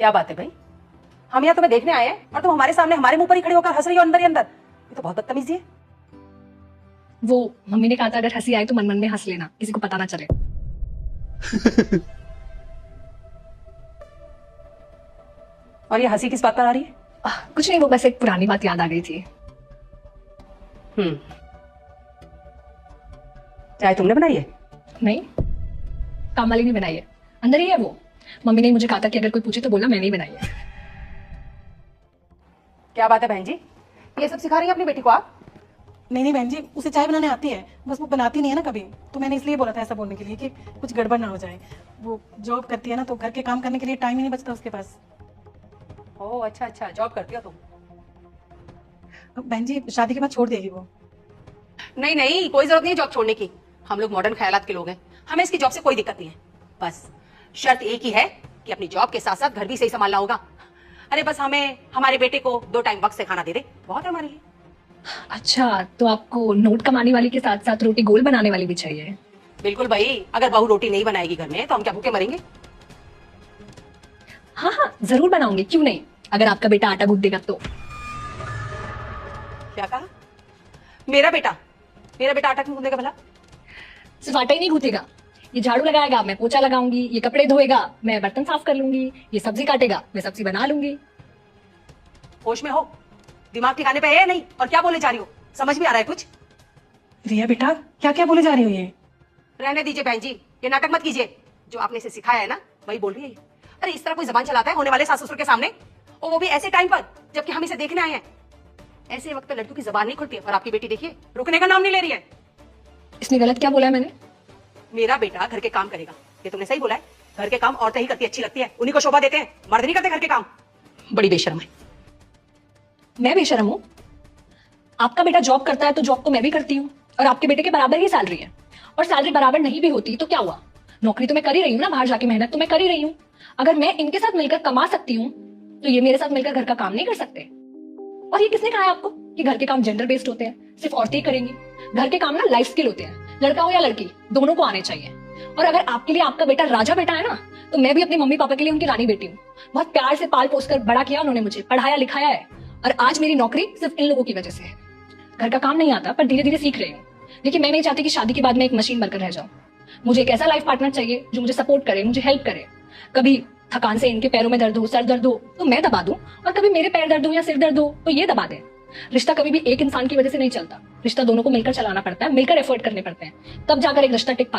क्या बात है भाई, हम यहाँ तुम्हें देखने आए हैं और तुम हमारे सामने हमारे मुंह पर ही खड़े होकर हंस रही हो अंदर ही अंदर। ये तो बहुत बदतमीजी है। वो मम्मी ने कहा था अगर हंसी आए तो मन मन में हंस लेना, किसी को पता ना चले। और ये हंसी किस बात पर आ रही है? कुछ नहीं, वो बस एक पुरानी बात याद आ गई थी। चाय तुमने बनाई है? नहीं, काम वाली ने बनाई है, अंदर ही है वो। मम्मी ने मुझे कहा था कि अगर कोई पूछे तो बोलना मैंने ही बनाई है। क्या बात है बहन जी, ये सब सिखा रही है अपनी बेटी को आप? नहीं बहन जी, उसे चाय बनाने आती है, बस वो बनाती नहीं है ना कभी, तो मैंने इसलिए बोला था ऐसा बोलने के लिए कि कुछ गड़बड़ ना हो जाए। वो जॉब करती है ना, तो घर के काम करने के लिए टाइम ही नहीं बचता उसके पास। ओह अच्छा अच्छा, जॉब करती हो तुम? बहन जी शादी के बाद छोड़ देगी वो। नहीं नहीं, कोई जरूरत नहीं है जॉब छोड़ने की। हम लोग मॉडर्न ख्यालात के लोग हैं, हमें इसकी जॉब से कोई दिक्कत नहीं है। बस शर्त एक ही है कि अपनी जॉब के साथ साथ घर भी सही संभालना होगा। अरे बस हमें हमारे बेटे को 2 टाइम वक्त से खाना दे दे, बहुत है हमारे लिए। अच्छा, तो आपको नोट कमाने वाली के साथ साथ रोटी गोल बनाने वाली भी चाहिए? बिल्कुल भाई, अगर बहू रोटी नहीं बनाएगी घर में तो हम क्या भूखे मरेंगे? हाँ हाँ, जरूर बनाऊंगी, क्यों नहीं, अगर आपका बेटा आटा गूंथ देगा तो। क्या कहा? मेरा बेटा आटा क्यों गूंदेगा भला? सिर्फ आटा ही नहीं गूंथेगा, ये झाड़ू लगाएगा, मैं पोछा लगाऊंगी, ये कपड़े धोएगा, मैं बर्तन साफ कर लूंगी, ये सब्जी काटेगा, मैं सब्जी बना लूंगी। होश में हो? दिमाग ठिकाने पे है या नहीं? और क्या बोले जा रही हो, समझ में आ रहा है कुछ? रिया बेटा, क्या क्या बोले जा रही हो ये? रहने दीजिए बहन जी, ये नाटक मत कीजिए। जो आपने इसे सिखाया है ना, वही बोल रही है ये। अरे इस तरह कोई जबान चलाता है होने वाले सास ससुर के सामने, और वो भी ऐसे टाइम पर जबकि हम इसे देखने आए हैं। ऐसे वक्त पे लड़कियों की जबान नहीं खुलती है, और आपकी बेटी देखिए रुकने का नाम नहीं ले रही है। इसमें गलत क्या बोला है मैंने? मेरा बेटा घर के काम करेगा, ये तुमने सही बोला है। घर के काम औरतें ही करती अच्छी लगती है, उन्हीं को शोभा देते हैं, मर्द नहीं करते घर के काम। बड़ी बेशर्म है। मैं बेशर्म हूँ? आपका बेटा जॉब करता है तो जॉब तो मैं भी करती हूँ, और आपके बेटे के बराबर ही सैलरी है। और सैलरी बराबर नहीं भी होती तो क्या हुआ, नौकरी तो मैं कर ही रही हूँ ना, बाहर जाके मेहनत तो मैं कर ही रही हूँ। अगर मैं इनके साथ मिलकर कमा सकती हूँ तो ये मेरे साथ मिलकर घर का काम नहीं कर सकते? और ये किसने कहा है आपको कि घर के काम जेंडर बेस्ड होते हैं, सिर्फ औरतें ही करेंगी? घर के काम ना लाइफ स्किल होते हैं, लड़का हो या लड़की दोनों को आने चाहिए। और अगर आपके लिए आपका बेटा राजा बेटा है ना, तो मैं भी अपने मम्मी पापा के लिए उनकी रानी बेटी हूँ। बहुत प्यार से पाल पोस कर बड़ा किया उन्होंने, मुझे पढ़ाया लिखाया है, और आज मेरी नौकरी सिर्फ इन लोगों की वजह से है। घर का काम नहीं आता पर धीरे धीरे सीख रही हूँ, लेकिन मैं नहीं चाहती कि शादी के बाद मैं एक मशीन बनकर रह जाऊं। मुझे एक ऐसा लाइफ पार्टनर चाहिए जो मुझे सपोर्ट करे, मुझे हेल्प करे। कभी थकान से इनके पैरों में दर्द हो, सर दर्द हो तो मैं दबा दूं, और कभी मेरे पैर दर्द हो या सिर दर्द हो तो ये दबा दे। रिश्ता कभी भी एक इंसान की वजह से नहीं चलता, रिश्ता दोनों को मिलकर चलाना पड़ता है, मिलकर एफर्ट करने पड़ते हैं, तब जाकर एक रिश्ता टिक पाता है।